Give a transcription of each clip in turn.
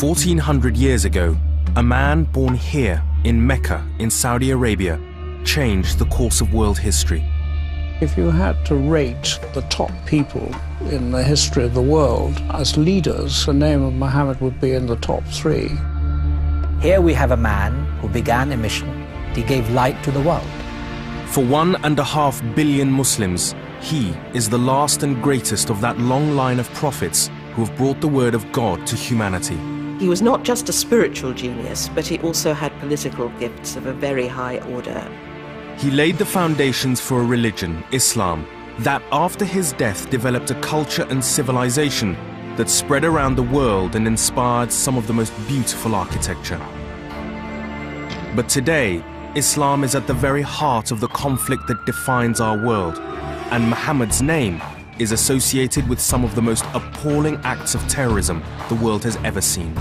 1400 years ago, a man born here in Mecca in Saudi Arabia changed the course of world history. If you had to rate the top people in the history of the world as leaders, the name of Muhammad would be in the top 3. Here we have a man who began a mission. He gave light to the world. For 1.5 billion Muslims, he is the last and greatest of that long line of prophets who have brought the word of God to humanity. He was not just a spiritual genius, but he also had political gifts of a very high order. He laid the foundations for a religion, Islam, that after his death developed a culture and civilization that spread around the world and inspired some of the most beautiful architecture. But today, Islam is at the very heart of the conflict that defines our world, and Muhammad's name is associated with some of the most appalling acts of terrorism the world has ever seen.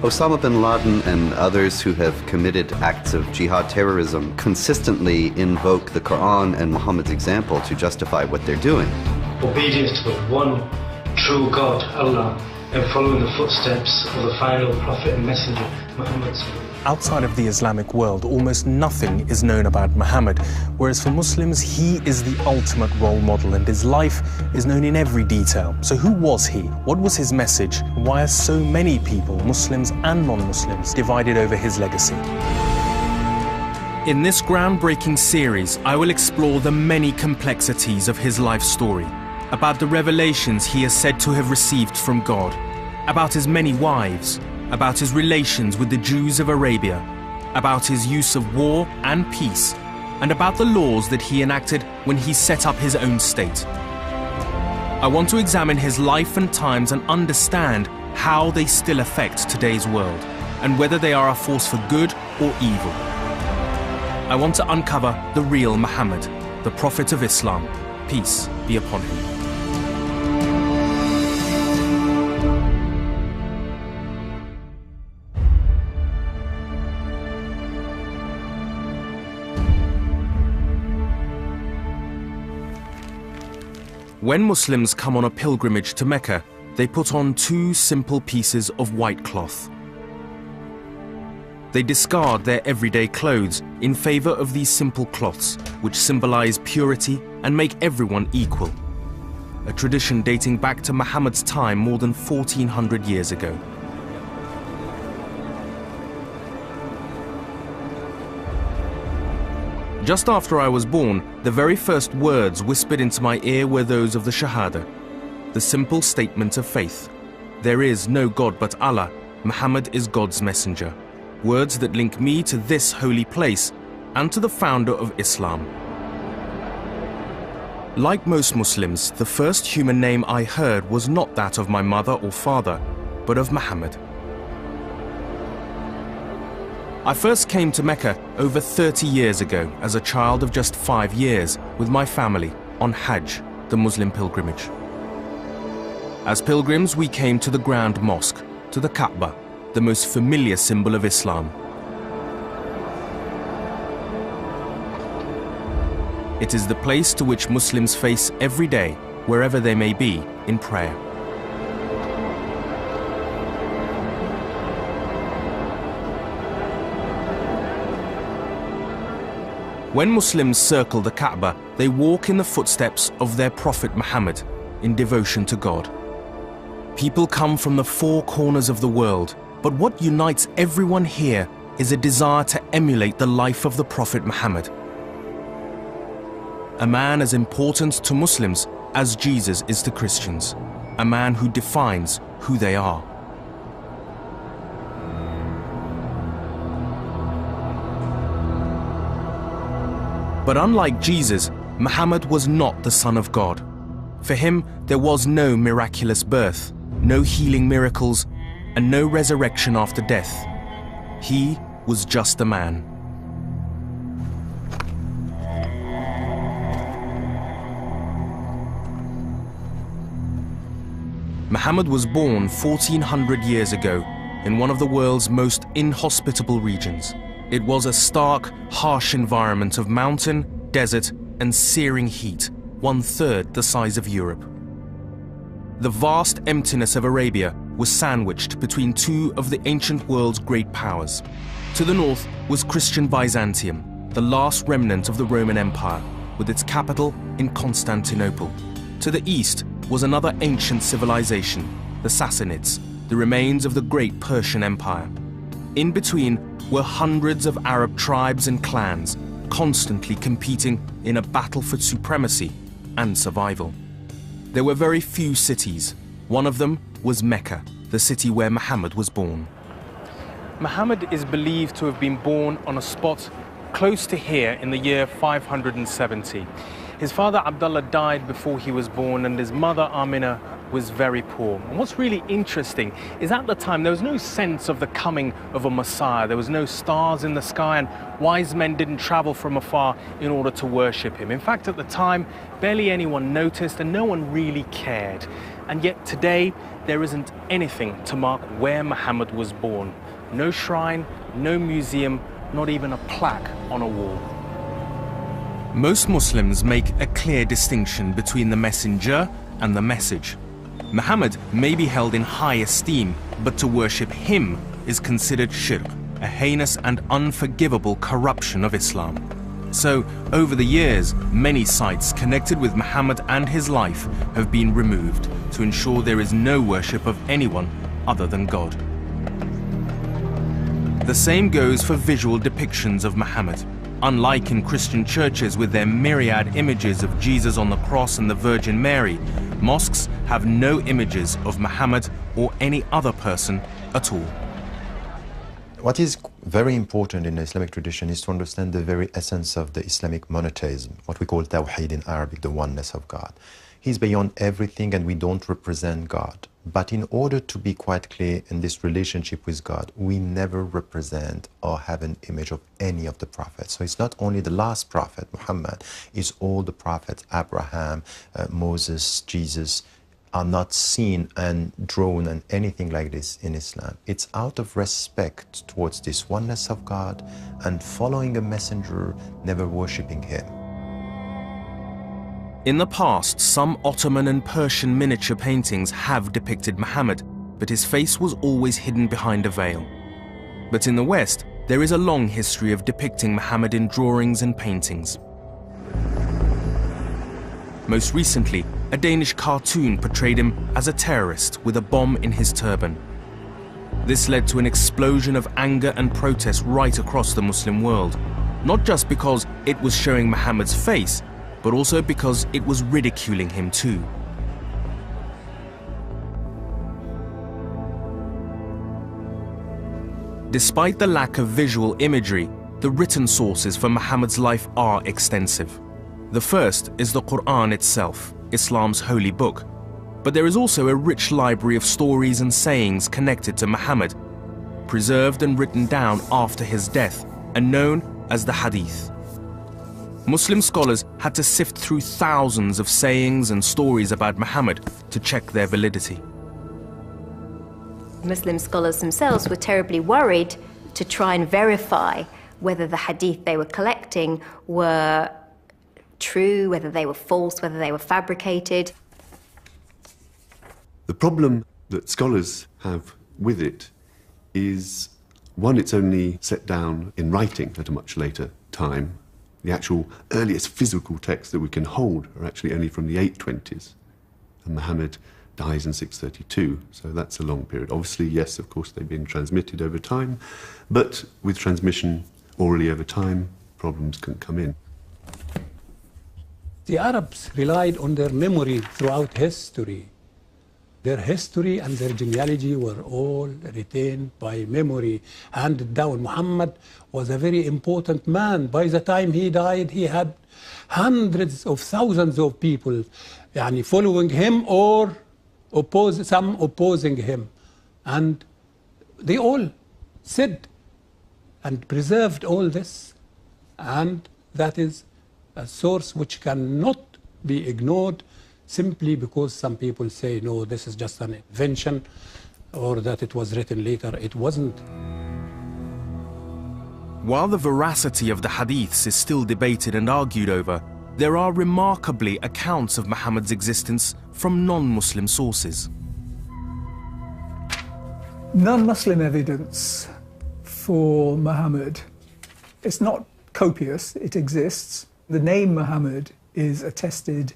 Osama bin Laden and others who have committed acts of jihad terrorism consistently invoke the Quran and Muhammad's example to justify what they're doing. Obedience to the one true God, Allah, and following the footsteps of the final prophet and messenger, Muhammad. Outside of the Islamic world, almost nothing is known about Muhammad, whereas for Muslims, he is the ultimate role model and his life is known in every detail. So who was he? What was his message? Why are so many people, Muslims and non-Muslims, divided over his legacy? In this groundbreaking series, I will explore the many complexities of his life story, about the revelations he is said to have received from God, about his many wives, about his relations with the Jews of Arabia, about his use of war and peace, and about the laws that he enacted when he set up his own state. I want to examine his life and times and understand how they still affect today's world, and whether they are a force for good or evil. I want to uncover the real Muhammad, the Prophet of Islam. Peace be upon him. When Muslims come on a pilgrimage to Mecca, they put on 2 simple pieces of white cloth. They discard their everyday clothes in favor of these simple cloths, which symbolize purity and make everyone equal. A tradition dating back to Muhammad's time more than 1400 years ago. Just after I was born, the very first words whispered into my ear were those of the Shahada, the simple statement of faith. There is no God but Allah, Muhammad is God's messenger. Words that link me to this holy place and to the founder of Islam. Like most Muslims, the first human name I heard was not that of my mother or father, but of Muhammad. I first came to Mecca over 30 years ago as a child of just 5 years with my family on Hajj, the Muslim pilgrimage. As pilgrims, we came to the Grand Mosque, to the Kaaba, the most familiar symbol of Islam. It is the place to which Muslims face every day, wherever they may be, in prayer. When Muslims circle the Kaaba, they walk in the footsteps of their Prophet Muhammad in devotion to God. People come from the 4 corners of the world, but what unites everyone here is a desire to emulate the life of the Prophet Muhammad. A man as important to Muslims as Jesus is to Christians. A man who defines who they are. But unlike Jesus, Muhammad was not the Son of God. For him, there was no miraculous birth, no healing miracles, and no resurrection after death. He was just a man. Muhammad was born 1400 years ago in one of the world's most inhospitable regions. It was a stark, harsh environment of mountain, desert, and searing heat, 1/3 the size of Europe. The vast emptiness of Arabia was sandwiched between two of the ancient world's great powers. To the north was Christian Byzantium, the last remnant of the Roman Empire, with its capital in Constantinople. To the east was another ancient civilization, the Sassanids, the remains of the great Persian Empire. In between were hundreds of Arab tribes and clans, constantly competing in a battle for supremacy and survival. There were very few cities. One of them was Mecca, the city where Muhammad was born. Muhammad is believed to have been born on a spot close to here in the year 570. His father Abdullah died before he was born, and his mother Amina was very poor. And what's really interesting is at the time there was no sense of the coming of a Messiah. There was no stars in the sky, and wise men didn't travel from afar in order to worship him. In fact, at the time, barely anyone noticed and no one really cared. And yet today, there isn't anything to mark where Muhammad was born. No shrine, no museum, not even a plaque on a wall. Most Muslims make a clear distinction between the messenger and the message. Muhammad may be held in high esteem, but to worship him is considered shirk, a heinous and unforgivable corruption of Islam. So, over the years, many sites connected with Muhammad and his life have been removed to ensure there is no worship of anyone other than God. The same goes for visual depictions of Muhammad. Unlike in Christian churches with their myriad images of Jesus on the cross and the Virgin Mary, mosques have no images of Muhammad or any other person at all. What is very important in the Islamic tradition is to understand the very essence of the Islamic monotheism, what we call Tawheed in Arabic, the oneness of God. He's beyond everything and we don't represent God. But in order to be quite clear in this relationship with God, we never represent or have an image of any of the prophets. So it's not only the last prophet, Muhammad, it's all the prophets, Abraham, Moses, Jesus, are not seen and drawn and anything like this in Islam. It's out of respect towards this oneness of God and following a messenger, never worshipping him. In the past, some Ottoman and Persian miniature paintings have depicted Muhammad, but his face was always hidden behind a veil. But in the West, there is a long history of depicting Muhammad in drawings and paintings. Most recently, a Danish cartoon portrayed him as a terrorist with a bomb in his turban. This led to an explosion of anger and protest right across the Muslim world, not just because it was showing Muhammad's face, but also because it was ridiculing him too. Despite the lack of visual imagery, the written sources for Muhammad's life are extensive. The first is the Quran itself, Islam's holy book. But there is also a rich library of stories and sayings connected to Muhammad, preserved and written down after his death, and known as the Hadith. Muslim scholars had to sift through thousands of sayings and stories about Muhammad to check their validity. Muslim scholars themselves were terribly worried to try and verify whether the hadith they were collecting were true, whether they were false, whether they were fabricated. The problem that scholars have with it is, one, it's only set down in writing at a much later time. The actual earliest physical texts that we can hold are actually only from the 820s, and Muhammad dies in 632, so that's a long period. Obviously, yes, of course, they've been transmitted over time, but with transmission orally over time, problems can come in. The Arabs relied on their memory throughout history. Their history and their genealogy were all retained by memory, handed down. Muhammad was a very important man. By the time he died, he had hundreds of thousands of people following him or some opposing him. And they all said and preserved all this. And that is a source which cannot be ignored simply because some people say, no, this is just an invention, or that it was written later. It wasn't. While the veracity of the hadiths is still debated and argued over, there are remarkably accounts of Muhammad's existence from non-Muslim sources. non-Muslim evidence for Muhammad. It's not copious, it exists. The name Muhammad is attested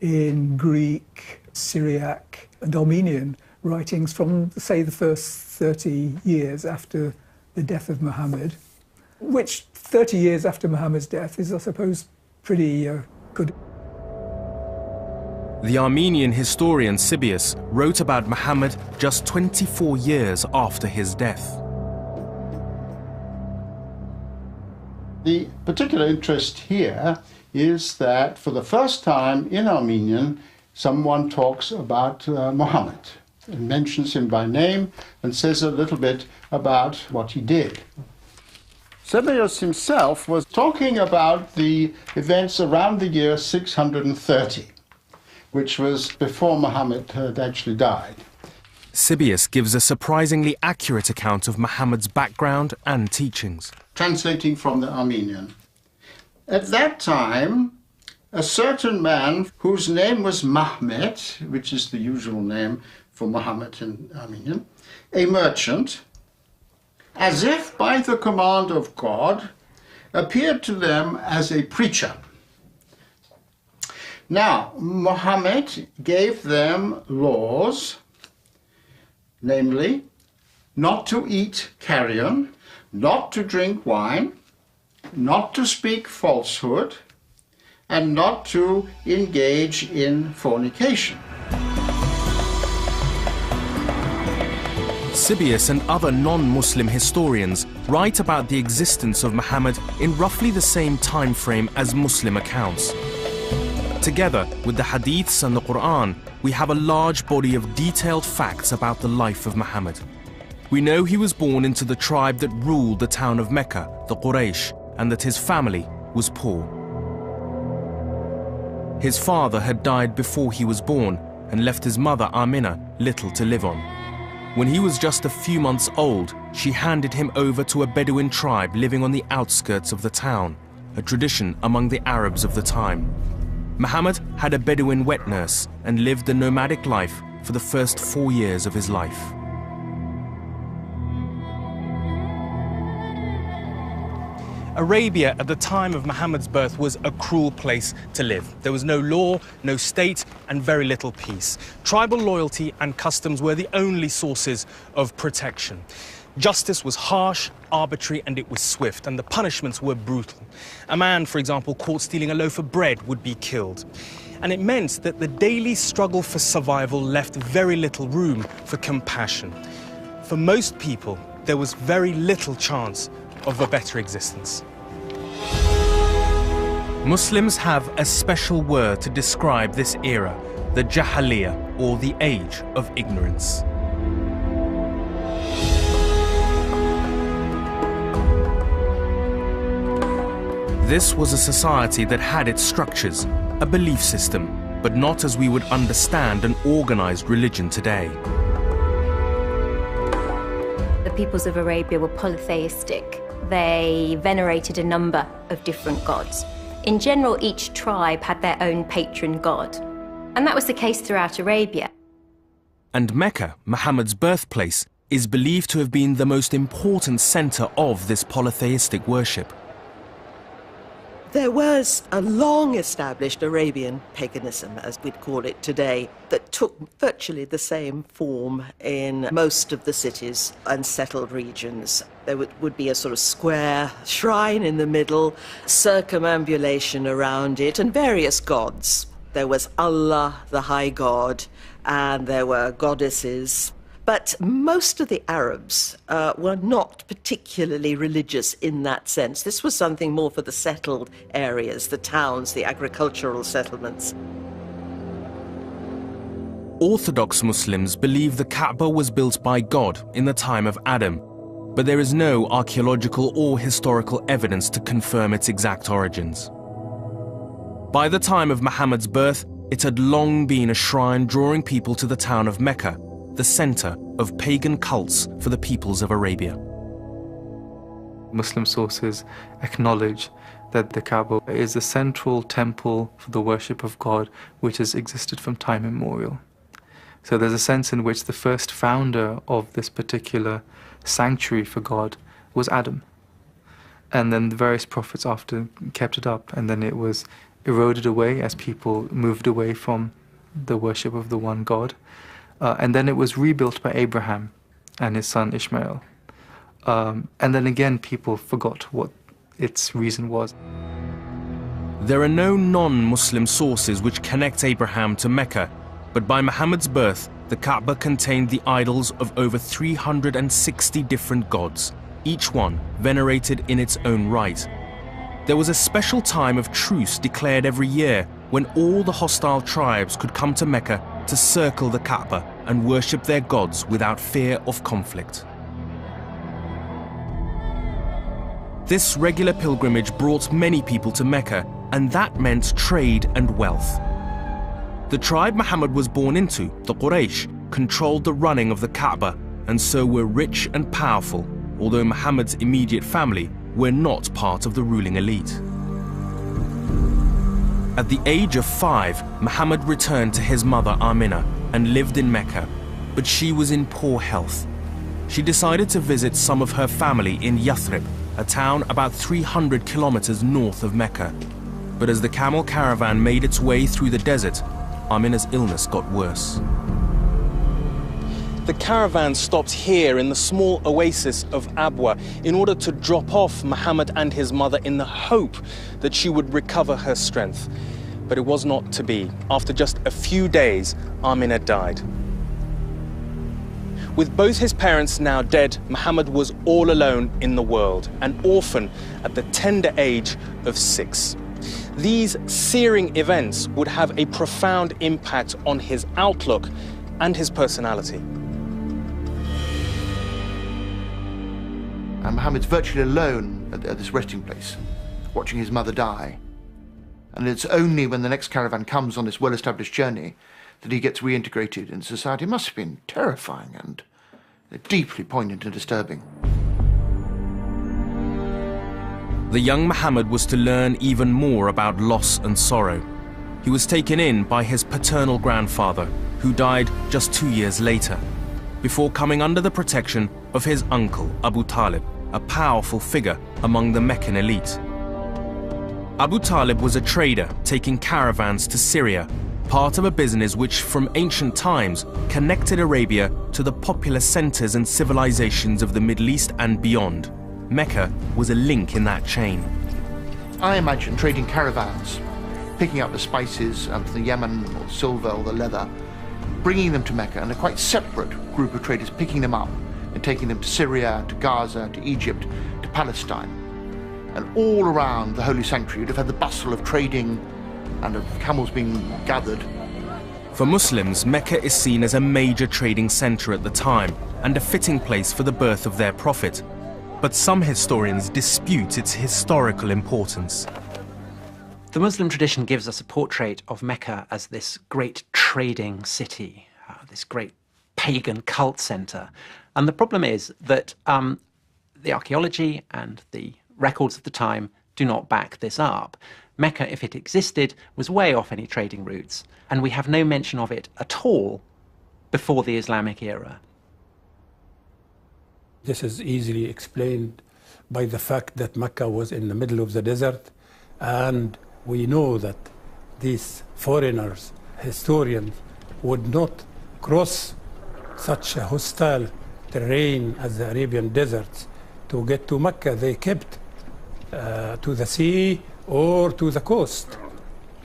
in Greek, Syriac and Armenian writings from, say, the first 30 years after the death of Muhammad, which 30 years after Muhammad's death is, I suppose, pretty good. The Armenian historian Sibius wrote about Muhammad just 24 years after his death. The particular interest here is that for the first time in Armenian, someone talks about Muhammad and mentions him by name and says a little bit about what he did. Sebeos himself was talking about the events around the year 630, which was before Muhammad had actually died. Sibius gives a surprisingly accurate account of Muhammad's background and teachings. Translating from the Armenian. At that time, a certain man whose name was Mahmet, which is the usual name for Muhammad in Armenian, a merchant, as if by the command of God, appeared to them as a preacher. Now, Muhammad gave them laws, namely, not to eat carrion, not to drink wine, not to speak falsehood, and not to engage in fornication. Sibius and other non-Muslim historians write about the existence of Muhammad in roughly the same time frame as Muslim accounts. Together with the Hadiths and the Quran, we have a large body of detailed facts about the life of Muhammad. We know he was born into the tribe that ruled the town of Mecca, the Quraysh, and that his family was poor. His father had died before he was born and left his mother Amina little to live on. When he was just a few months old, she handed him over to a Bedouin tribe living on the outskirts of the town, a tradition among the Arabs of the time. Muhammad had a Bedouin wet nurse and lived a nomadic life for the first 4 years of his life. Arabia at the time of Muhammad's birth was a cruel place to live. There was no law, no state, and very little peace. Tribal loyalty and customs were the only sources of protection. Justice was harsh, arbitrary, and it was swift, and the punishments were brutal. A man, for example, caught stealing a loaf of bread would be killed. And it meant that the daily struggle for survival left very little room for compassion. For most people, there was very little chance of a better existence. Muslims have a special word to describe this era, the Jahiliyyah, or the age of ignorance. This was a society that had its structures, a belief system, but not as we would understand an organized religion today. The peoples of Arabia were polytheistic. They venerated a number of different gods. In general, each tribe had their own patron god. And that was the case throughout Arabia. And Mecca, Muhammad's birthplace, is believed to have been the most important center of this polytheistic worship. There was a long-established Arabian paganism, as we'd call it today, that took virtually the same form in most of the cities and settled regions. There would be a sort of square shrine in the middle, circumambulation around it, and various gods. There was Allah, the high god, and there were goddesses. But most of the Arabs were not particularly religious in that sense. This was something more for the settled areas, the towns, the agricultural settlements. Orthodox Muslims believe the Kaaba was built by God in the time of Adam, but there is no archaeological or historical evidence to confirm its exact origins. By the time of Muhammad's birth, it had long been a shrine drawing people to the town of Mecca, the center of pagan cults for the peoples of Arabia. Muslim sources acknowledge that the Kaaba is a central temple for the worship of God which has existed from time immemorial. So there's a sense in which the first founder of this particular sanctuary for God was Adam. And then the various prophets after kept it up, and then it was eroded away as people moved away from the worship of the one God. And then it was rebuilt by Abraham and his son Ishmael. And then again, people forgot what its reason was. There are no non-Muslim sources which connect Abraham to Mecca, but by Muhammad's birth, the Kaaba contained the idols of over 360 different gods, each one venerated in its own right. There was a special time of truce declared every year when all the hostile tribes could come to Mecca to circle the Kaaba and worship their gods without fear of conflict. This regular pilgrimage brought many people to Mecca, and that meant trade and wealth. The tribe Muhammad was born into, the Quraysh, controlled the running of the Kaaba and so were rich and powerful, although Muhammad's immediate family were not part of the ruling elite. At the age of 5, Muhammad returned to his mother Amina and lived in Mecca, but she was in poor health. She decided to visit some of her family in Yathrib, a town about 300 kilometers north of Mecca. But as the camel caravan made its way through the desert, Amina's illness got worse. The caravan stopped here in the small oasis of Abwa in order to drop off Muhammad and his mother in the hope that she would recover her strength. But it was not to be. After just a few days, Amina died. With both his parents now dead, Muhammad was all alone in the world, an orphan at the tender age of 6. These searing events would have a profound impact on his outlook and his personality. And Muhammad's virtually alone at this resting place, watching his mother die. And it's only when the next caravan comes on this well-established journey that he gets reintegrated into society. It must have been terrifying and deeply poignant and disturbing. The young Muhammad was to learn even more about loss and sorrow. He was taken in by his paternal grandfather, who died just 2 years later, before coming under the protection of his uncle, Abu Talib, a powerful figure among the Meccan elite. Abu Talib was a trader taking caravans to Syria, part of a business which from ancient times connected Arabia to the popular centers and civilizations of the Middle East and beyond. Mecca was a link in that chain. I imagine trading caravans, picking up the spices from the Yemen or silver or the leather, bringing them to Mecca, and a quite separate group of traders picking them up and taking them to Syria, to Gaza, to Egypt, to Palestine. And all around the Holy Sanctuary, you'd have had the bustle of trading and of camels being gathered. For Muslims, Mecca is seen as a major trading center at the time and a fitting place for the birth of their prophet. But some historians dispute its historical importance. The Muslim tradition gives us a portrait of Mecca as this great trading city, this great pagan cult center. And the problem is that the archaeology and the records of the time do not back this up. Mecca, if it existed, was way off any trading routes, and we have no mention of it at all before the Islamic era. This is easily explained by the fact that Mecca was in the middle of the desert, and we know that these foreigners, historians, would not cross such a hostile terrain as the Arabian deserts to get to Mecca. They kept to the sea or to the coast.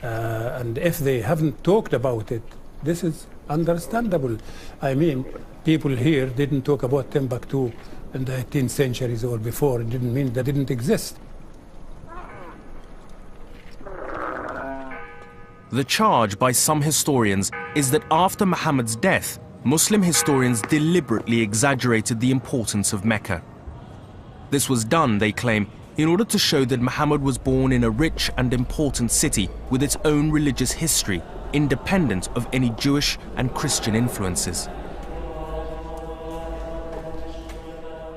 And if they haven't talked about it, this is understandable. I mean, people here didn't talk about Timbuktu in the 18th centuries or before. It didn't mean they didn't exist. The charge by some historians is that after Muhammad's death, Muslim historians deliberately exaggerated the importance of Mecca. This was done, they claim, in order to show that Muhammad was born in a rich and important city with its own religious history, independent of any Jewish and Christian influences.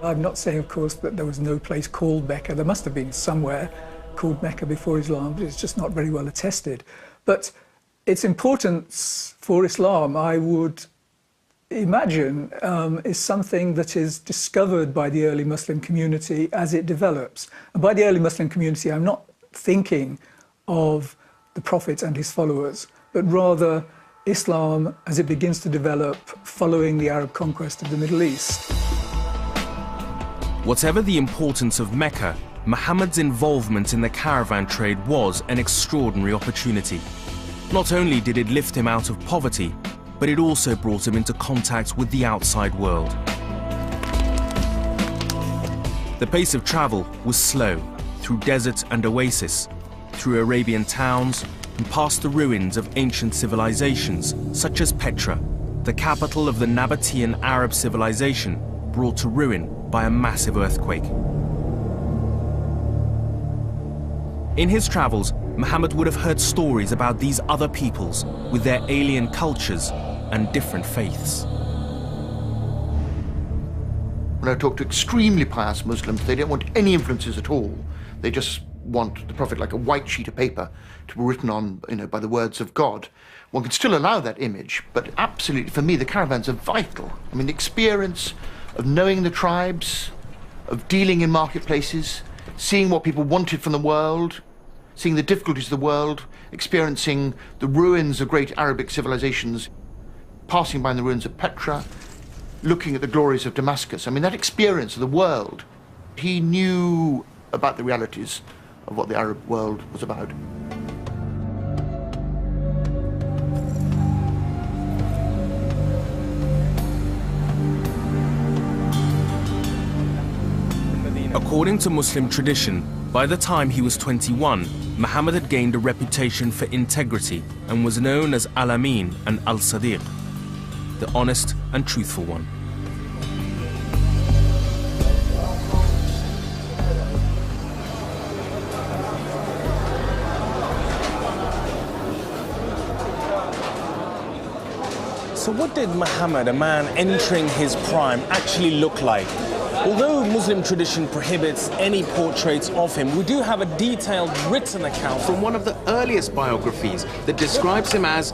I'm not saying, of course, that there was no place called Mecca. There must have been somewhere called Mecca before Islam, but it's just not very well attested. But its importance for Islam, I would imagine is something that is discovered by the early Muslim community as it develops. And by the early Muslim community, I'm not thinking of the Prophet and his followers, but rather Islam as it begins to develop following the Arab conquest of the Middle East. Whatever the importance of Mecca, Muhammad's involvement in the caravan trade was an extraordinary opportunity. Not only did it lift him out of poverty, but it also brought him into contact with the outside world. The pace of travel was slow, through desert and oasis, through Arabian towns, and past the ruins of ancient civilizations, such as Petra, the capital of the Nabatean Arab civilization, brought to ruin by a massive earthquake. In his travels, Muhammad would have heard stories about these other peoples with their alien cultures and different faiths. When I talk to extremely pious Muslims, they don't want any influences at all. They just want the Prophet like a white sheet of paper to be written on, by the words of God. One can still allow that image, but absolutely, for me, the caravans are vital. I mean, the experience of knowing the tribes, of dealing in marketplaces, seeing what people wanted from the world, seeing the difficulties of the world, experiencing the ruins of great Arabic civilizations, passing by the ruins of Petra, looking at the glories of Damascus. I mean, that experience of the world, he knew about the realities of what the Arab world was about. According to Muslim tradition, by the time he was 21, Muhammad had gained a reputation for integrity and was known as Al-Amin and Al-Sadiq, the honest and truthful one. So what did Muhammad, a man entering his prime, actually look like? Although Muslim tradition prohibits any portraits of him, we do have a detailed written account from one of the earliest biographies that describes him as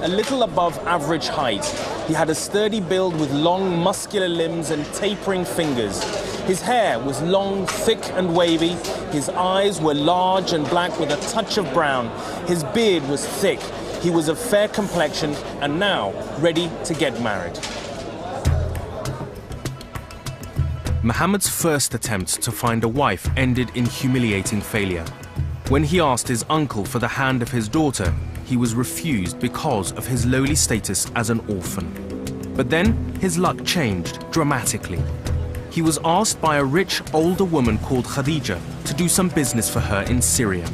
a little above average height. He had a sturdy build with long, muscular limbs and tapering fingers. His hair was long, thick and wavy. His eyes were large and black with a touch of brown. His beard was thick. He was of fair complexion and now ready to get married. Muhammad's first attempt to find a wife ended in humiliating failure. When he asked his uncle for the hand of his daughter, he was refused because of his lowly status as an orphan. But then his luck changed dramatically. He was asked by a rich older woman called Khadija to do some business for her in Syria.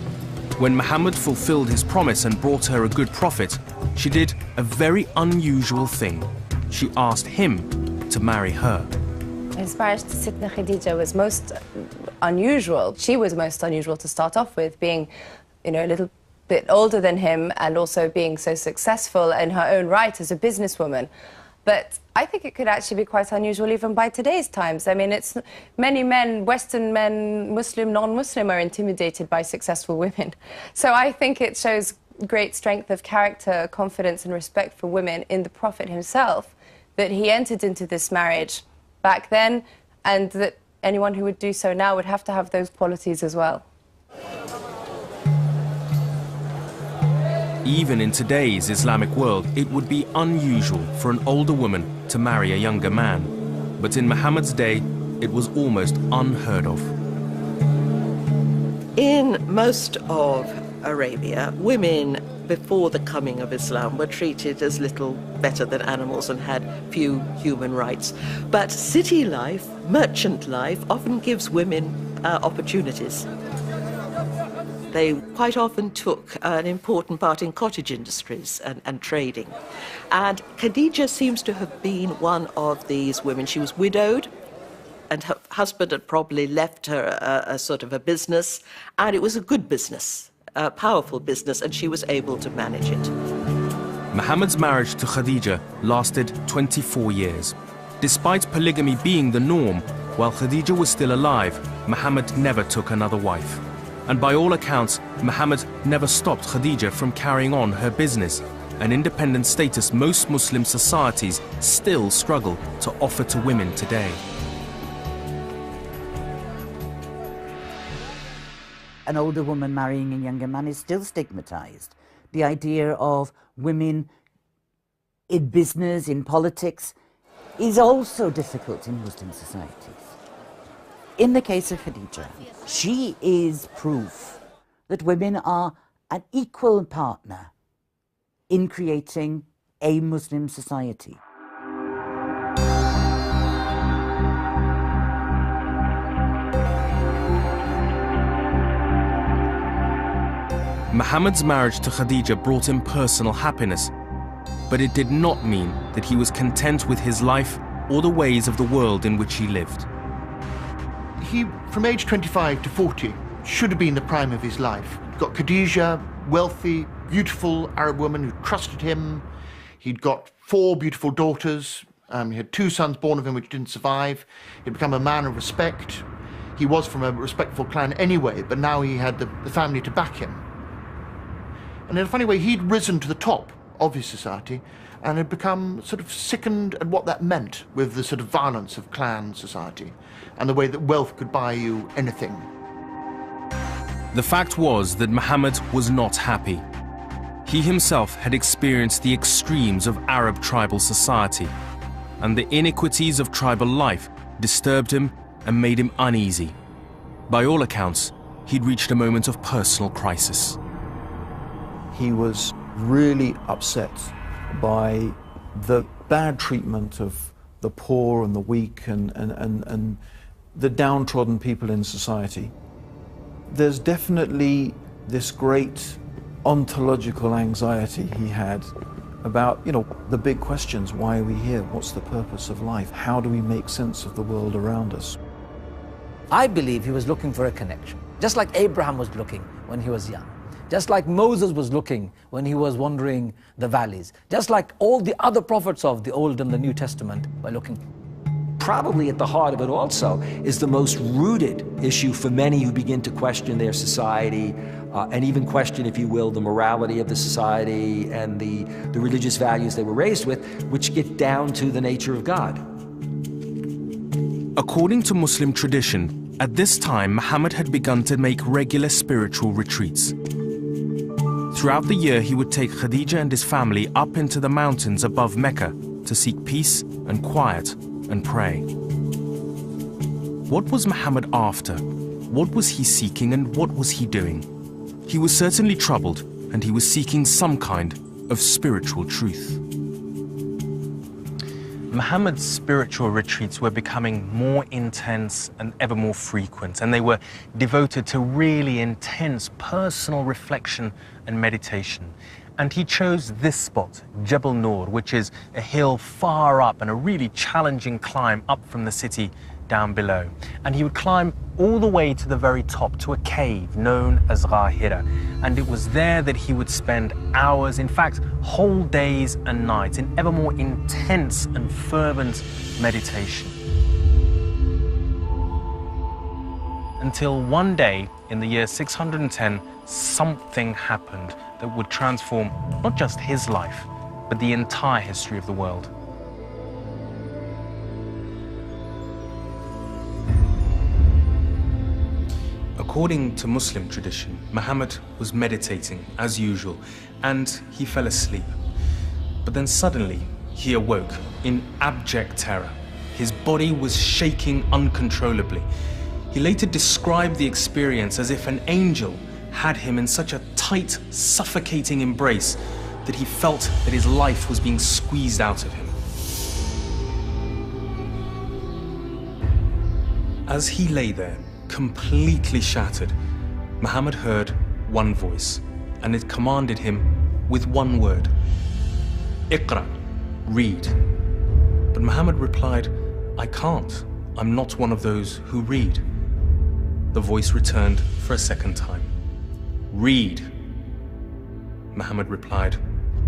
When Muhammad fulfilled his promise and brought her a good profit, she did a very unusual thing. She asked him to marry her. His marriage to Sitna Khadija was most unusual. She was most unusual to start off with, being, a little bit older than him and also being so successful in her own right as a businesswoman. But I think it could actually be quite unusual even by today's times. I mean, many men, Western men, Muslim, non-Muslim, are intimidated by successful women. So I think it shows great strength of character, confidence and respect for women in the Prophet himself, that he entered into this marriage back then, and that anyone who would do so now would have to have those qualities as well. Even in today's Islamic world, it would be unusual for an older woman to marry a younger man. But in Muhammad's day, it was almost unheard of. In most of Arabia, women before the coming of Islam were treated as little better than animals and had few human rights. But city life, merchant life, often gives women opportunities. They quite often took an important part in cottage industries and trading. And Khadija seems to have been one of these women. She was widowed, and her husband had probably left her a sort of a business, and it was a good business, a powerful business, and she was able to manage it. Muhammad's marriage to Khadija lasted 24 years. Despite polygamy being the norm, while Khadija was still alive, Muhammad never took another wife. And by all accounts, Muhammad never stopped Khadija from carrying on her business. an independent status most Muslim societies still struggle to offer to women today. An older woman marrying a younger man is still stigmatized. The idea of women in business, in politics, is also difficult in Muslim societies. In the case of Khadija, she is proof that women are an equal partner in creating a Muslim society. Muhammad's marriage to Khadija brought him personal happiness, but it did not mean that he was content with his life or the ways of the world in which he lived. He, from age 25 to 40, should have been the prime of his life. Got Khadija, wealthy, beautiful Arab woman who trusted him. He'd got 4 beautiful daughters. He had 2 sons born of him which didn't survive. He'd become a man of respect. He was from a respectful clan anyway, but now he had the family to back him. And in a funny way, he'd risen to the top of his society and had become sort of sickened at what that meant with the sort of violence of clan society and the way that wealth could buy you anything. The fact was that Muhammad was not happy. He himself had experienced the extremes of Arab tribal society, and the iniquities of tribal life disturbed him and made him uneasy. By all accounts, he'd reached a moment of personal crisis. He was really upset by the bad treatment of the poor and the weak and the downtrodden people in society. There's definitely this great ontological anxiety he had about, the big questions. Why are we here? What's the purpose of life? How do we make sense of the world around us? I believe he was looking for a connection, just like Abraham was looking when he was young. Just like Moses was looking when he was wandering the valleys. Just like all the other prophets of the Old and the New Testament were looking. Probably at the heart of it also is the most rooted issue for many who begin to question their society and even question, if you will, the morality of the society and the religious values they were raised with, which get down to the nature of God. According to Muslim tradition, at this time Muhammad had begun to make regular spiritual retreats. Throughout the year, he would take Khadija and his family up into the mountains above Mecca to seek peace and quiet and pray. What was Muhammad after? What was he seeking and what was he doing? He was certainly troubled, and he was seeking some kind of spiritual truth. Muhammad's spiritual retreats were becoming more intense and ever more frequent, and they were devoted to really intense personal reflection and meditation. And he chose this spot, Jabal Nur, which is a hill far up and a really challenging climb up from the city down below. And he would climb all the way to the very top, to a cave known as Ghahira. And it was there that he would spend hours, in fact, whole days and nights, in ever more intense and fervent meditation. Until one day, in the year 610, something happened that would transform not just his life, but the entire history of the world. According to Muslim tradition, Muhammad was meditating as usual, and he fell asleep. But then suddenly, he awoke in abject terror. His body was shaking uncontrollably. He later described the experience as if an angel had him in such a tight, suffocating embrace that he felt that his life was being squeezed out of him. As he lay there, completely shattered, Muhammad heard one voice, and it commanded him with one word: Iqra, read. But Muhammad replied, I can't. I'm not one of those who read. The voice returned for a second time. Read. Muhammad replied,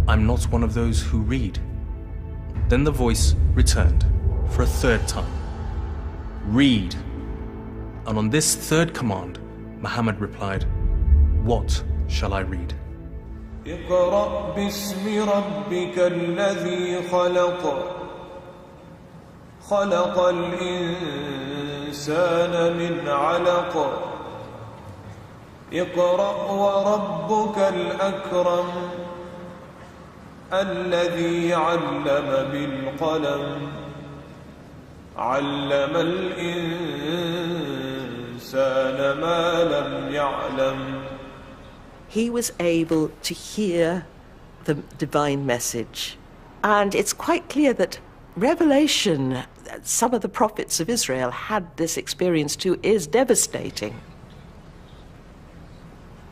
I'm not one of those who read. Then the voice returned for a third time. Read. And on this third command, Muhammad replied, what shall I read? اقرأ باسم ربك الذي خلق خلق الإنسان من علق اقرأ وربك الأكرم الذي علم بالقلم علم الإنسان ما لم يعلم. He was able to hear the divine message. And it's quite clear that revelation, some of the prophets of Israel had this experience too, is devastating.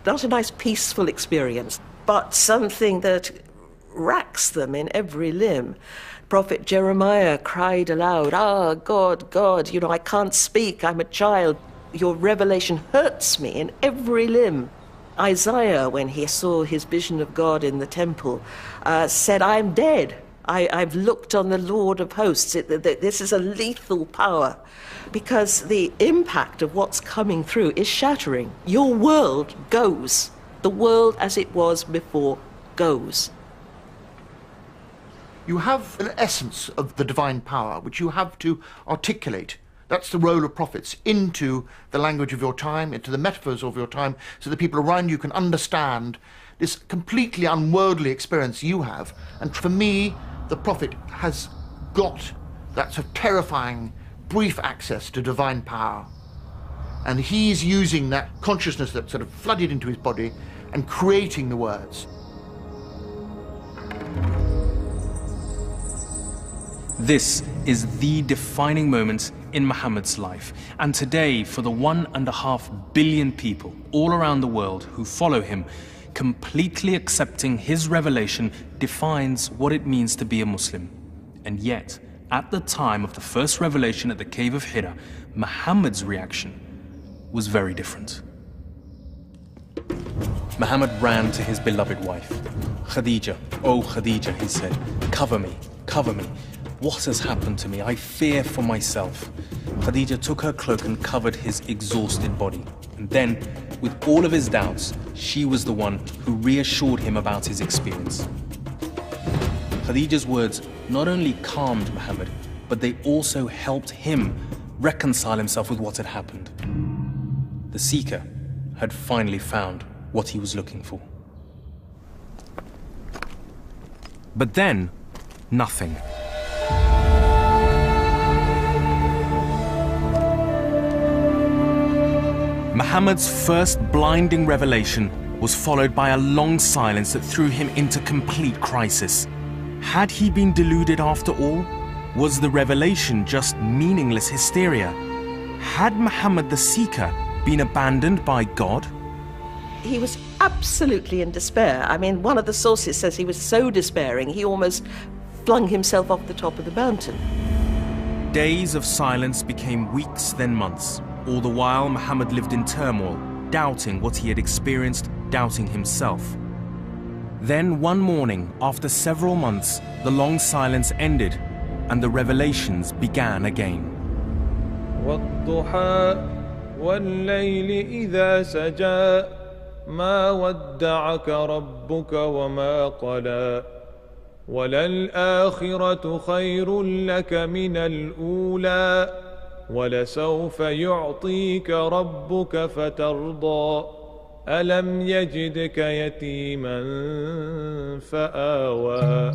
Not a nice peaceful experience, but something that racks them in every limb. Prophet Jeremiah cried aloud, "Ah, God, God, you know, I can't speak, I'm a child. Your revelation hurts me in every limb." Isaiah, when he saw his vision of God in the temple, said, "I'm dead. I've looked on the Lord of hosts." This is a lethal power, because the impact of what's coming through is shattering. Your world goes. The world as it was before goes. You have an essence of the divine power which you have to articulate. That's the role of prophets, into the language of your time, into the metaphors of your time, so that people around you can understand this completely unworldly experience you have. And for me, the prophet has got that sort of terrifying, brief access to divine power. And he's using that consciousness that sort of flooded into his body and creating the words. This is the defining moment in Muhammad's life, and today for the 1.5 billion people all around the world who follow him, completely accepting his revelation defines what it means to be a Muslim. And yet, at the time of the first revelation at the cave of Hira, Muhammad's reaction was very different. Muhammad ran to his beloved wife. "Khadija, oh Khadija," he said, "cover me, cover me. What has happened to me? I fear for myself." Khadija took her cloak and covered his exhausted body. And then, with all of his doubts, she was the one who reassured him about his experience. Khadija's words not only calmed Muhammad, but they also helped him reconcile himself with what had happened. The seeker had finally found what he was looking for. But then, nothing. Muhammad's first blinding revelation was followed by a long silence that threw him into complete crisis. Had he been deluded after all? Was the revelation just meaningless hysteria? Had Muhammad the Seeker been abandoned by God? He was absolutely in despair. I mean, one of the sources says he was so despairing, he almost flung himself off the top of the mountain. Days of silence became weeks, then months. All the while, Muhammad lived in turmoil, doubting what he had experienced, doubting himself. Then one morning, after several months, the long silence ended and the revelations began again. وَالضُّحَى وَاللَّيْلِ إِذَا سَجَى مَا وَدَّعَكَ رَبُّكَ وَمَا قَلَى وَلَلْآخِرَةُ خَيْرٌ لَكَ مِنَ الْأُولَى وَلَسَوْفَ يُعْطِيكَ رَبُّكَ فَتَرْضَى أَلَمْ يَجِدْكَ يَتِيمًا فَآوَى.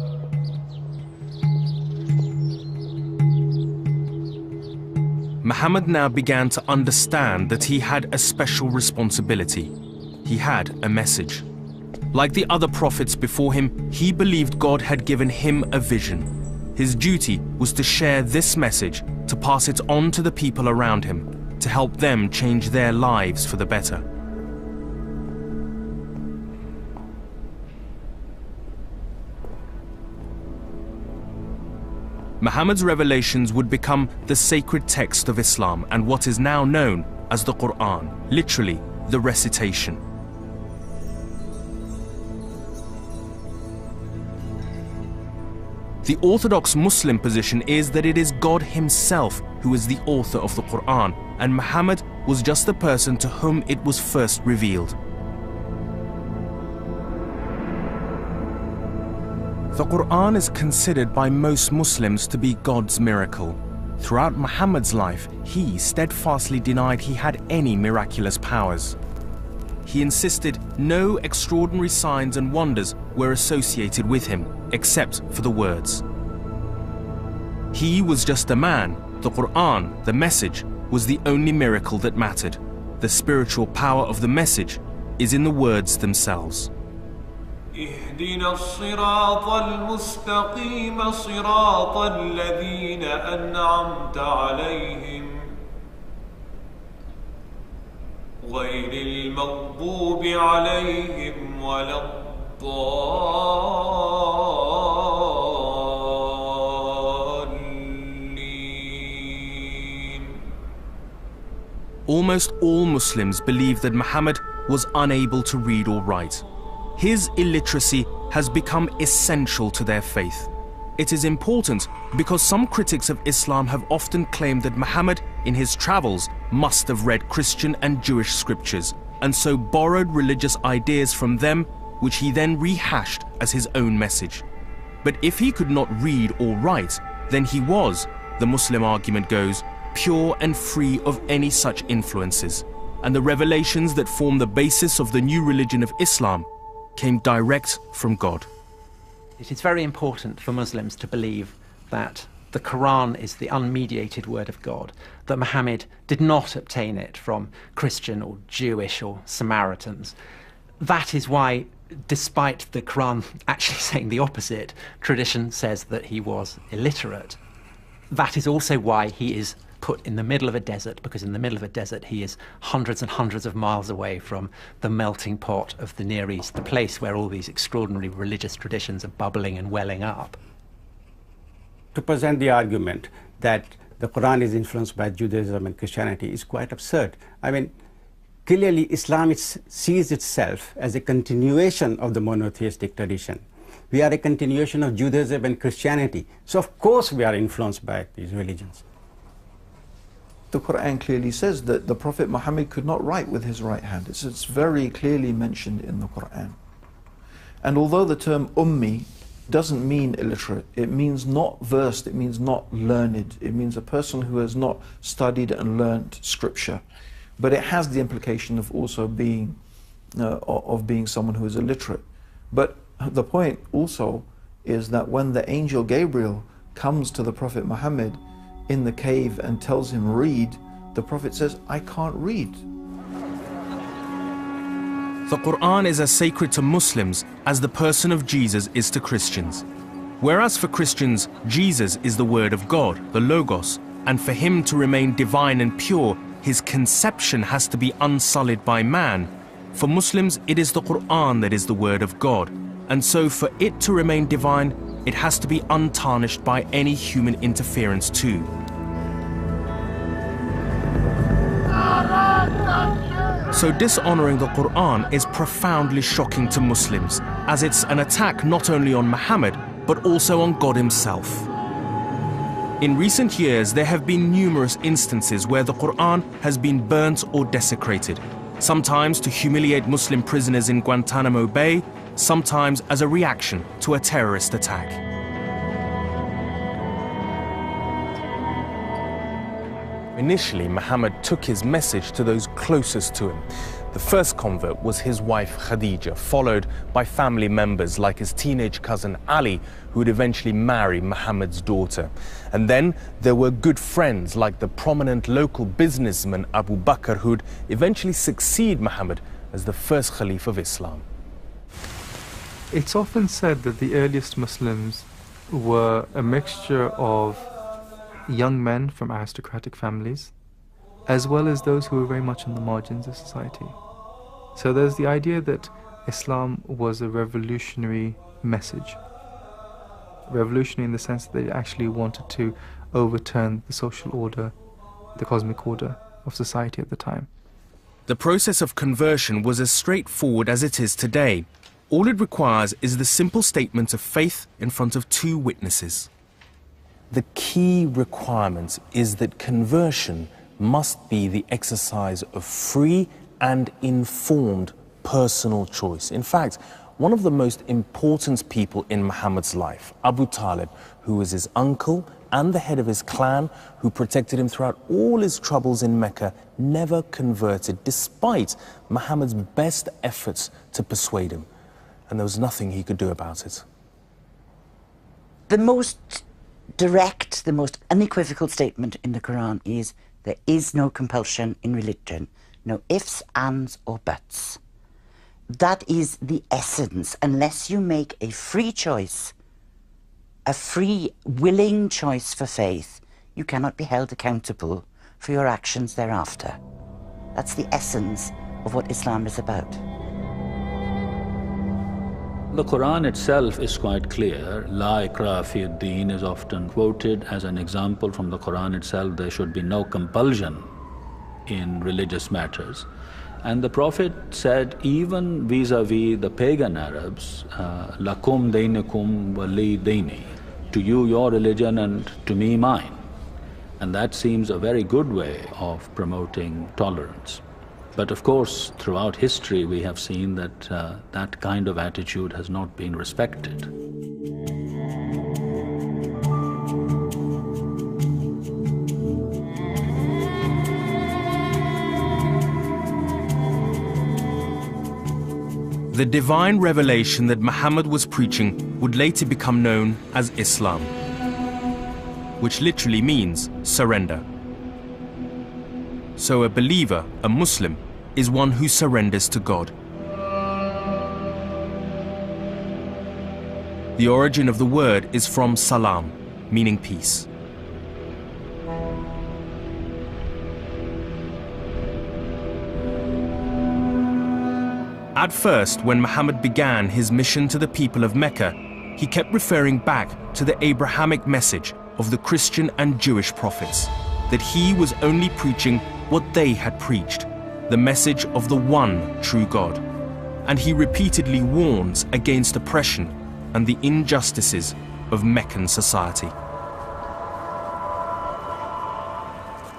Muhammad now began to understand that he had a special responsibility. He had a message. Like the other prophets before him, he believed God had given him a vision. His duty was to share this message, to pass it on to the people around him, to help them change their lives for the better. Muhammad's revelations would become the sacred text of Islam and what is now known as the Quran, literally the recitation. The orthodox Muslim position is that it is God himself who is the author of the Quran, and Muhammad was just the person to whom it was first revealed. The Quran is considered by most Muslims to be God's miracle. Throughout Muhammad's life, he steadfastly denied he had any miraculous powers. He insisted no extraordinary signs and wonders were associated with him, except for the words. He was just a man. The Quran, the message, was the only miracle that mattered. The spiritual power of the message is in the words themselves. اهدنا الصراط المستقيم صراط الذين أنعمت عليهم غير المغضوب عليهم ولا الضالين. Almost all Muslims believe that Muhammad was unable to read or write. His illiteracy has become essential to their faith. It is important because some critics of Islam have often claimed that Muhammad, in his travels, must have read Christian and Jewish scriptures, and so borrowed religious ideas from them, which he then rehashed as his own message. But if he could not read or write, then he was, the Muslim argument goes, pure and free of any such influences, and the revelations that form the basis of the new religion of Islam came direct from God. It is very important for Muslims to believe that the Quran is the unmediated word of God, that Muhammad did not obtain it from Christian or Jewish or Samaritans. That is why, despite the Quran actually saying the opposite, tradition says that he was illiterate. That is also why he is put in the middle of a desert, because in the middle of a desert he is hundreds and hundreds of miles away from the melting pot of the Near East, the place where all these extraordinary religious traditions are bubbling and welling up. To present the argument that the Quran is influenced by Judaism and Christianity is quite absurd. I mean, clearly Islam sees itself as a continuation of the monotheistic tradition. We are a continuation of Judaism and Christianity, so of course we are influenced by these religions. The Quran clearly says that the Prophet Muhammad could not write with his right hand. It's very clearly mentioned in the Quran. And although the term ummi doesn't mean illiterate, it means not versed, it means not learned, it means a person who has not studied and learnt scripture. But it has the implication of also being someone who is illiterate. But the point also is that when the angel Gabriel comes to the Prophet Muhammad in the cave and tells him read, the Prophet says, I can't read. The Quran is as sacred to Muslims as the person of Jesus is to Christians. Whereas for Christians, Jesus is the word of God, the Logos, and for him to remain divine and pure, his conception has to be unsullied by man. For Muslims, it is the Quran that is the word of God, and so for it to remain divine, it has to be untarnished by any human interference too. So dishonoring the Quran is profoundly shocking to Muslims, as it's an attack not only on Muhammad, but also on God himself. In recent years, there have been numerous instances where the Quran has been burnt or desecrated, sometimes to humiliate Muslim prisoners in Guantanamo Bay, sometimes as a reaction to a terrorist attack. Initially, Muhammad took his message to those closest to him. The first convert was his wife Khadija, followed by family members like his teenage cousin Ali, who would eventually marry Muhammad's daughter. And then there were good friends like the prominent local businessman Abu Bakr, who would eventually succeed Muhammad as the first Caliph of Islam. It's often said that the earliest Muslims were a mixture of young men from aristocratic families, as well as those who were very much on the margins of society. So there's the idea that Islam was a revolutionary message. Revolutionary in the sense that it actually wanted to overturn the social order, the cosmic order of society at the time. The process of conversion was as straightforward as it is today. All it requires is the simple statement of faith in front of two witnesses. The key requirement is that conversion must be the exercise of free and informed personal choice. In fact, one of the most important people in Muhammad's life, Abu Talib, who was his uncle and the head of his clan, who protected him throughout all his troubles in Mecca, never converted, despite Muhammad's best efforts to persuade him. And there was nothing he could do about it. The most direct, the most unequivocal statement in the Quran is there is no compulsion in religion, no ifs, ands, or buts. That is the essence. Unless you make a free choice, a free, willing choice for faith, you cannot be held accountable for your actions thereafter. That's the essence of what Islam is about. The Quran itself is quite clear. La ikraha fi ad-din is often quoted as an example from the Quran itself. There should be no compulsion in religious matters. And the Prophet said, even vis-a-vis the pagan Arabs, lakum deinukum wali deini, to you your religion and to me mine. And that seems a very good way of promoting tolerance. But of course, throughout history, we have seen that that kind of attitude has not been respected. The divine revelation that Muhammad was preaching would later become known as Islam, which literally means surrender. So a believer, a Muslim, is one who surrenders to God. The origin of the word is from salam, meaning peace. At first, when Muhammad began his mission to the people of Mecca, he kept referring back to the Abrahamic message of the Christian and Jewish prophets, that he was only preaching what they had preached, the message of the one true God. And he repeatedly warns against oppression and the injustices of Meccan society.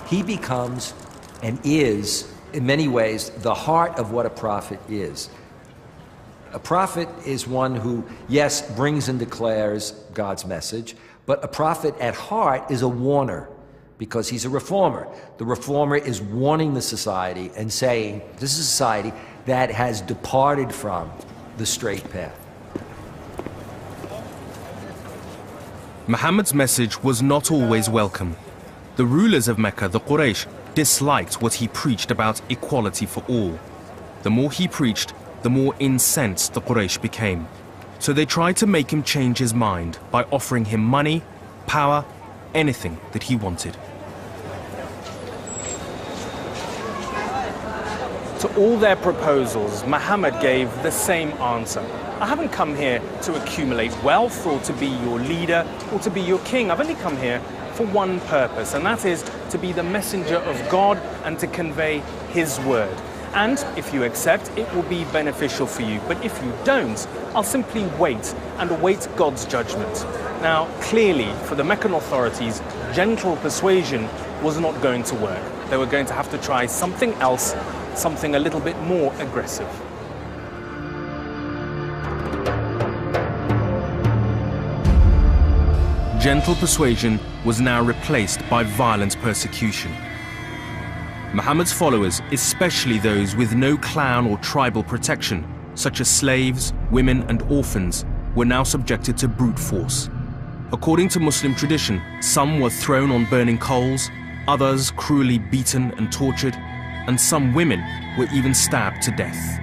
He becomes and is, in many ways, the heart of what a prophet is. A prophet is one who, yes, brings and declares God's message, but a prophet at heart is a warner, because he's a reformer. The reformer is warning the society and saying, this is a society that has departed from the straight path. Muhammad's message was not always welcome. The rulers of Mecca, the Quraysh, disliked what he preached about equality for all. The more he preached, the more incensed the Quraysh became. So they tried to make him change his mind by offering him money, power, anything that he wanted. To all their proposals, Muhammad gave the same answer. I haven't come here to accumulate wealth or to be your leader or to be your king. I've only come here for one purpose, and that is to be the messenger of God and to convey His word. And if you accept, it will be beneficial for you. But if you don't, I'll simply wait and await God's judgment. Now, clearly, for the Meccan authorities, gentle persuasion was not going to work. They were going to have to try something else, something a little bit more aggressive. Gentle persuasion was now replaced by violent persecution. Muhammad's followers, especially those with no clan or tribal protection, such as slaves, women and orphans, were now subjected to brute force. According to Muslim tradition, some were thrown on burning coals, others cruelly beaten and tortured, and some women were even stabbed to death.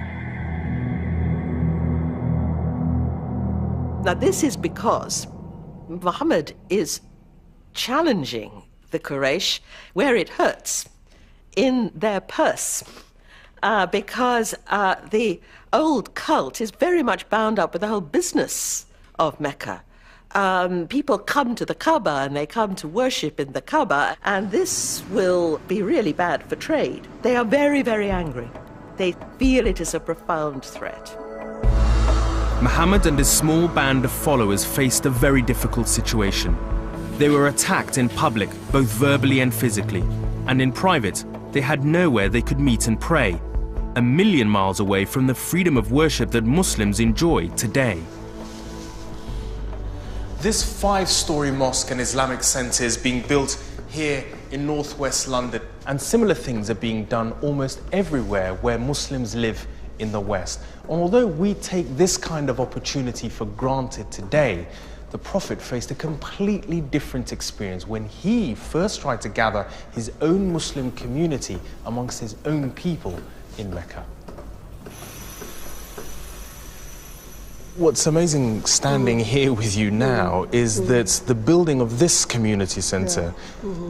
Now this is because Muhammad is challenging the Quraysh where it hurts, in their purse, because the old cult is very much bound up with the whole business of Mecca. People come to the Kaaba and they come to worship in the Kaaba, and this will be really bad for trade. They are very, very angry. They feel it is a profound threat. Muhammad and his small band of followers faced a very difficult situation. They were attacked in public, both verbally and physically, and in private, they had nowhere they could meet and pray. 1 million miles away from the freedom of worship that Muslims enjoy today. This 5-story mosque and Islamic centre is being built here in northwest London, and similar things are being done almost everywhere where Muslims live in the West. And although we take this kind of opportunity for granted today, the Prophet faced a completely different experience when he first tried to gather his own Muslim community amongst his own people in Mecca. What's amazing standing here with you now is that the building of this community centre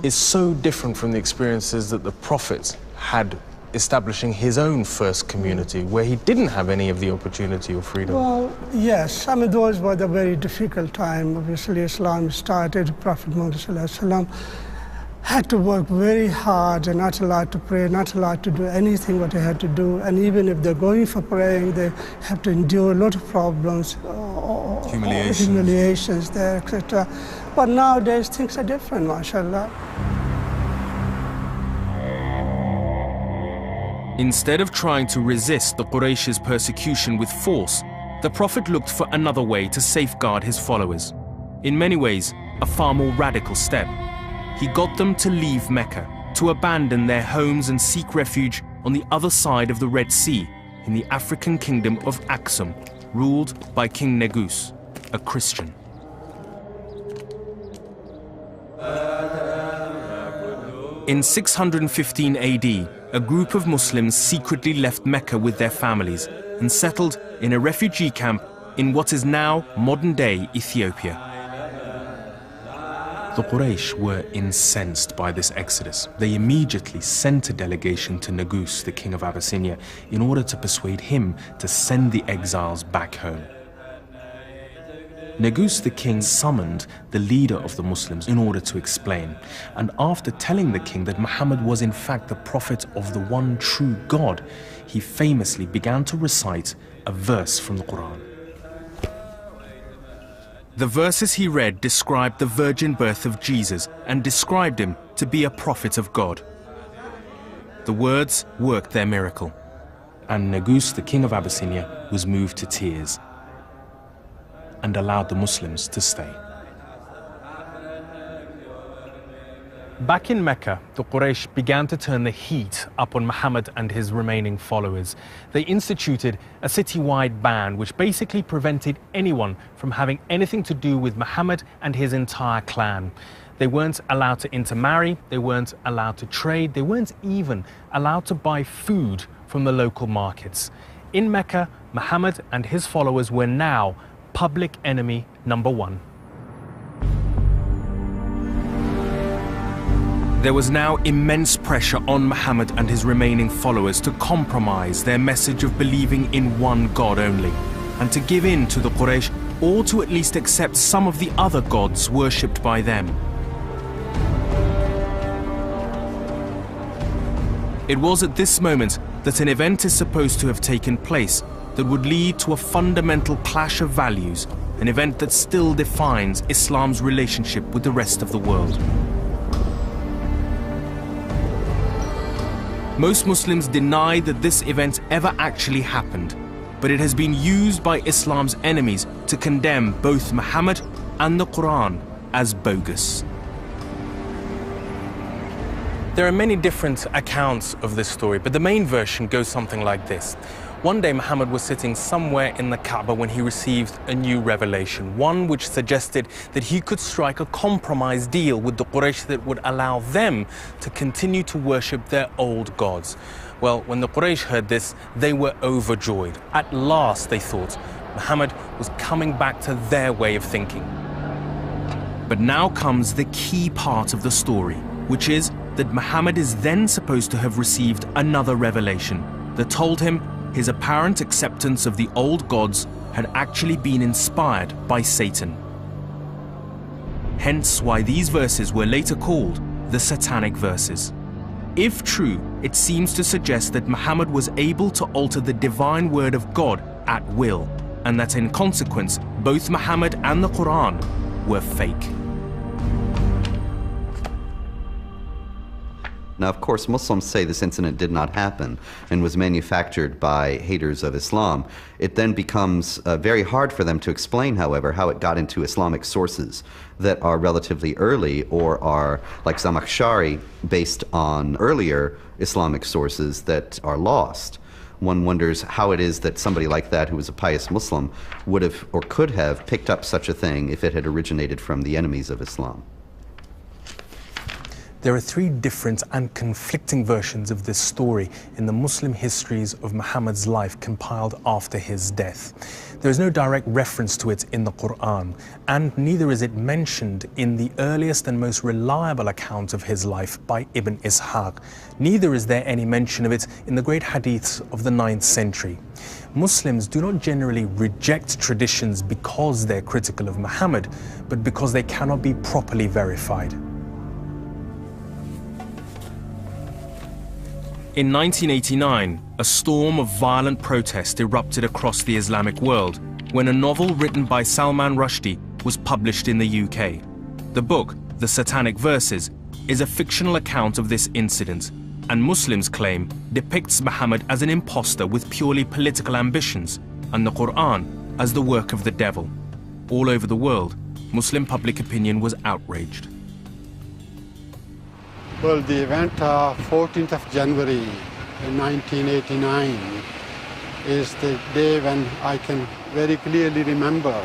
is so different from the experiences that the Prophet had establishing his own first community, where he didn't have any of the opportunity or freedom. Well, yes. I mean, those were a very difficult time. Obviously, Islam started. Prophet Muhammad ﷺ had to work very hard and not allowed to pray, not allowed to do anything what he had to do. And even if they're going for praying, they have to endure a lot of problems, humiliations there, etc. But nowadays, things are different, mashallah. Instead of trying to resist the Quraysh's persecution with force, the Prophet looked for another way to safeguard his followers. In many ways, a far more radical step. He got them to leave Mecca, to abandon their homes and seek refuge on the other side of the Red Sea, in the African kingdom of Aksum, ruled by King Negus, a Christian. In 615 AD, a group of Muslims secretly left Mecca with their families and settled in a refugee camp in what is now modern-day Ethiopia. The Quraysh were incensed by this exodus. They immediately sent a delegation to Negus, the king of Abyssinia, in order to persuade him to send the exiles back home. Negus the king summoned the leader of the Muslims in order to explain, and after telling the king that Muhammad was in fact the prophet of the one true God, he famously began to recite a verse from the Quran. The verses he read described the virgin birth of Jesus and described him to be a prophet of God. The words worked their miracle, and Negus the king of Abyssinia was moved to tears and allowed the Muslims to stay. Back in Mecca, the Quraysh began to turn the heat up on Muhammad and his remaining followers. They instituted a citywide ban which basically prevented anyone from having anything to do with Muhammad and his entire clan. They weren't allowed to intermarry, they weren't allowed to trade, they weren't even allowed to buy food from the local markets. In Mecca, Muhammad and his followers were now public enemy number one. There was now immense pressure on Muhammad and his remaining followers to compromise their message of believing in one God only, and to give in to the Quraysh, or to at least accept some of the other gods worshipped by them. It was at this moment that an event is supposed to have taken place that would lead to a fundamental clash of values, an event that still defines Islam's relationship with the rest of the world. Most Muslims deny that this event ever actually happened, but it has been used by Islam's enemies to condemn both Muhammad and the Quran as bogus. There are many different accounts of this story, but the main version goes something like this. One day Muhammad was sitting somewhere in the Kaaba when he received a new revelation, one which suggested that he could strike a compromise deal with the Quraysh that would allow them to continue to worship their old gods. Well, when the Quraysh heard this, they were overjoyed. At last, they thought, Muhammad was coming back to their way of thinking. But now comes the key part of the story, which is that Muhammad is then supposed to have received another revelation that told him his apparent acceptance of the old gods had actually been inspired by Satan. Hence why these verses were later called the Satanic verses. If true, it seems to suggest that Muhammad was able to alter the divine word of God at will, and that in consequence, both Muhammad and the Quran were fake. Now, of course, Muslims say this incident did not happen and was manufactured by haters of Islam. It then becomes very hard for them to explain, however, how it got into Islamic sources that are relatively early or are, like Zamakhshari, based on earlier Islamic sources that are lost. One wonders how it is that somebody like that, who was a pious Muslim, would have or could have picked up such a thing if it had originated from the enemies of Islam. There are three different and conflicting versions of this story in the Muslim histories of Muhammad's life compiled after his death. There is no direct reference to it in the Quran, and neither is it mentioned in the earliest and most reliable account of his life by Ibn Ishaq. Neither is there any mention of it in the great hadiths of the 9th century. Muslims do not generally reject traditions because they're critical of Muhammad, but because they cannot be properly verified. In 1989, a storm of violent protest erupted across the Islamic world when a novel written by Salman Rushdie was published in the UK. The book, The Satanic Verses, is a fictional account of this incident, and Muslims claim depicts Muhammad as an impostor with purely political ambitions, and the Quran as the work of the devil. All over the world, Muslim public opinion was outraged. Well, the event of 14th of January 1989 is the day when I can very clearly remember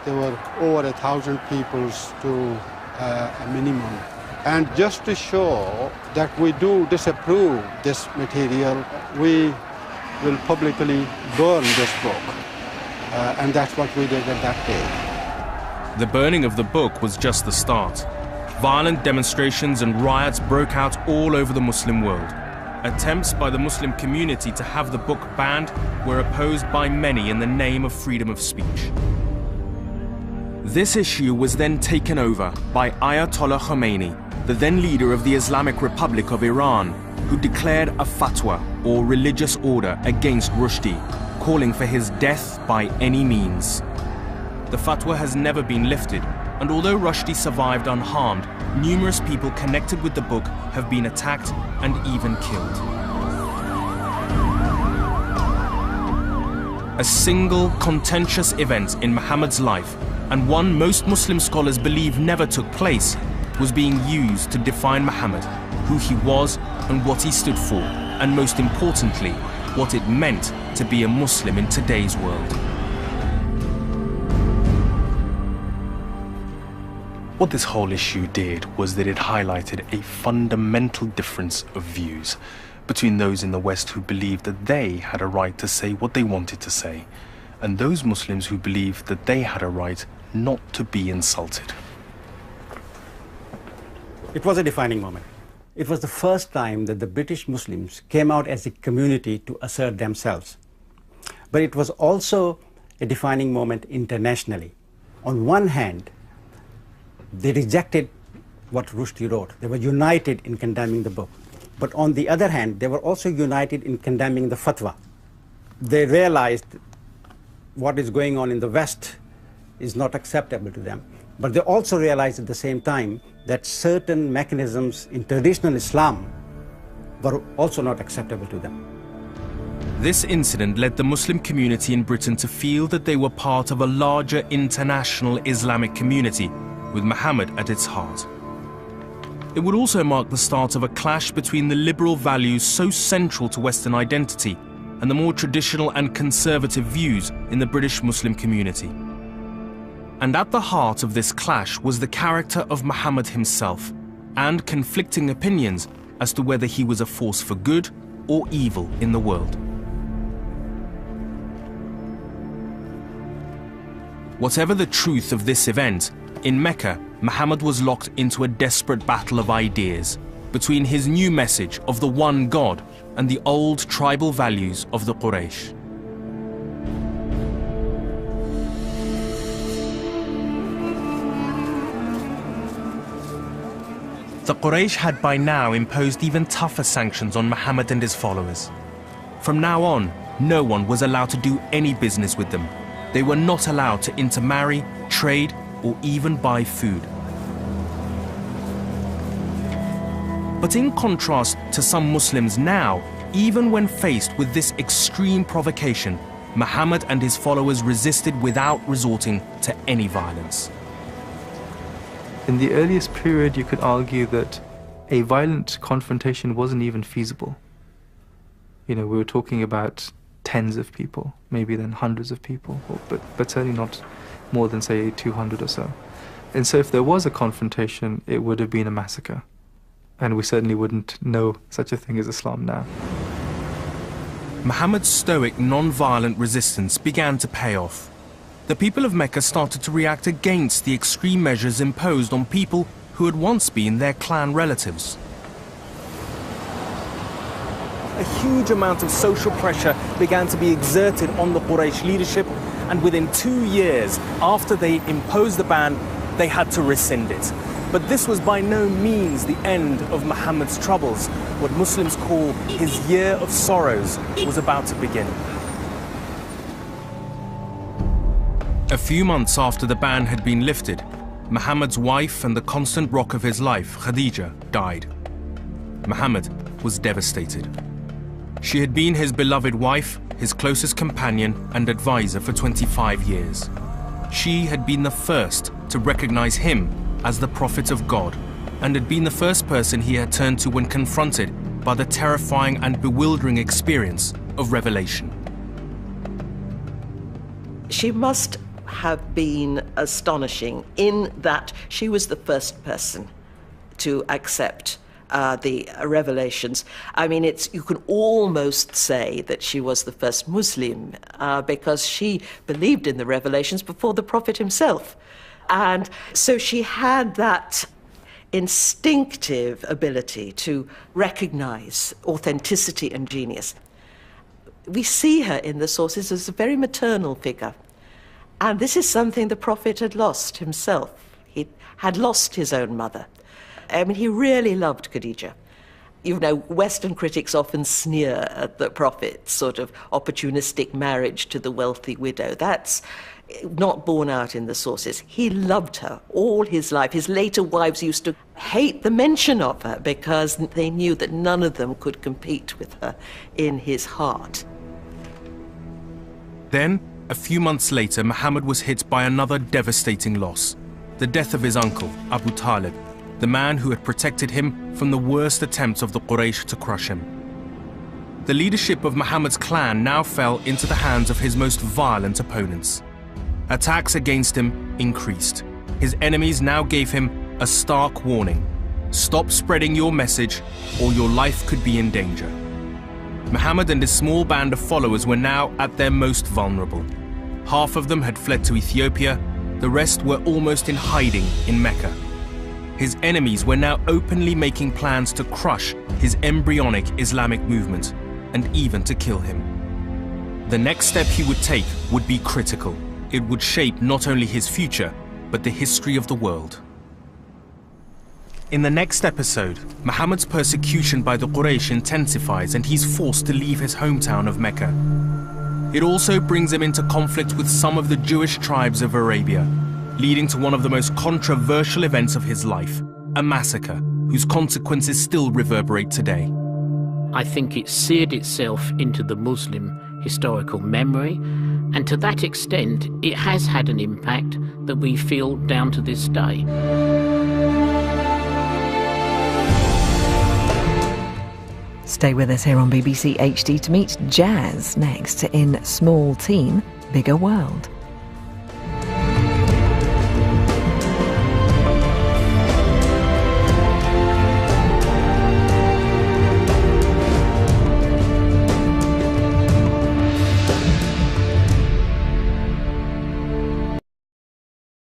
there were over 1,000 people to a minimum. And just to show that we do disapprove this material, we will publicly burn this book. And that's what we did at that day. The burning of the book was just the start. Violent demonstrations and riots broke out all over the Muslim world. Attempts by the Muslim community to have the book banned were opposed by many in the name of freedom of speech. This issue was then taken over by Ayatollah Khomeini, the then leader of the Islamic Republic of Iran, who declared a fatwa, or religious order, against Rushdie, calling for his death by any means. The fatwa has never been lifted, and although Rushdie survived unharmed, numerous people connected with the book have been attacked and even killed. A single contentious event in Muhammad's life, and one most Muslim scholars believe never took place, was being used to define Muhammad, who he was and what he stood for, and most importantly, what it meant to be a Muslim in today's world. What this whole issue did was that it highlighted a fundamental difference of views between those in the West who believed that they had a right to say what they wanted to say, and those Muslims who believed that they had a right not to be insulted. It was a defining moment. It was the first time that the British Muslims came out as a community to assert themselves. But it was also a defining moment internationally. On one hand, they rejected what Rushdie wrote. They were united in condemning the book. But on the other hand, they were also united in condemning the fatwa. They realized what is going on in the West is not acceptable to them. But they also realized at the same time that certain mechanisms in traditional Islam were also not acceptable to them. This incident led the Muslim community in Britain to feel that they were part of a larger international Islamic community, with Muhammad at its heart. It would also mark the start of a clash between the liberal values so central to Western identity and the more traditional and conservative views in the British Muslim community. And at the heart of this clash was the character of Muhammad himself, and conflicting opinions as to whether he was a force for good or evil in the world. Whatever the truth of this event, in Mecca, Muhammad was locked into a desperate battle of ideas between his new message of the one God and the old tribal values of the Quraysh. The Quraysh had by now imposed even tougher sanctions on Muhammad and his followers. From now on, no one was allowed to do any business with them. They were not allowed to intermarry, trade, or even buy food. But in contrast to some Muslims now, even when faced with this extreme provocation, Muhammad and his followers resisted without resorting to any violence. In the earliest period, you could argue that a violent confrontation wasn't even feasible. We were talking about tens of people, maybe then hundreds of people, but certainly not more than, say, 200 or so. And so if there was a confrontation, it would have been a massacre. And we certainly wouldn't know such a thing as Islam now. Muhammad's stoic, non-violent resistance began to pay off. The people of Mecca started to react against the extreme measures imposed on people who had once been their clan relatives. A huge amount of social pressure began to be exerted on the Quraysh leadership, and within 2 years after they imposed the ban, they had to rescind it. But this was by no means the end of Muhammad's troubles. What Muslims call his year of sorrows was about to begin. A few months after the ban had been lifted, Muhammad's wife and the constant rock of his life, Khadija, died. Muhammad was devastated. She had been his beloved wife, his closest companion and advisor for 25 years. She had been the first to recognize him as the prophet of God, and had been the first person he had turned to when confronted by the terrifying and bewildering experience of revelation. She must have been astonishing in that she was the first person to accept the revelations. I mean, you can almost say that she was the first Muslim because she believed in the revelations before the Prophet himself. And so she had that instinctive ability to recognize authenticity and genius. We see her in the sources as a very maternal figure. And this is something the Prophet had lost himself. He had lost his own mother. I mean, he really loved Khadija. Western critics often sneer at the Prophet's sort of opportunistic marriage to the wealthy widow. That's not borne out in the sources. He loved her all his life. His later wives used to hate the mention of her because they knew that none of them could compete with her in his heart. Then, a few months later, Muhammad was hit by another devastating loss: the death of his uncle, Abu Talib, the man who had protected him from the worst attempts of the Quraysh to crush him. The leadership of Muhammad's clan now fell into the hands of his most violent opponents. Attacks against him increased. His enemies now gave him a stark warning: stop spreading your message or your life could be in danger. Muhammad and his small band of followers were now at their most vulnerable. Half of them had fled to Ethiopia, the rest were almost in hiding in Mecca. His enemies were now openly making plans to crush his embryonic Islamic movement and even to kill him. The next step he would take would be critical. It would shape not only his future, but the history of the world. In the next episode, Muhammad's persecution by the Quraysh intensifies and he's forced to leave his hometown of Mecca. It also brings him into conflict with some of the Jewish tribes of Arabia, leading to one of the most controversial events of his life, a massacre whose consequences still reverberate today. I think it seared itself into the Muslim historical memory, and to that extent it has had an impact that we feel down to this day. Stay with us here on BBC HD to meet Jazz next in Small Team, Bigger World.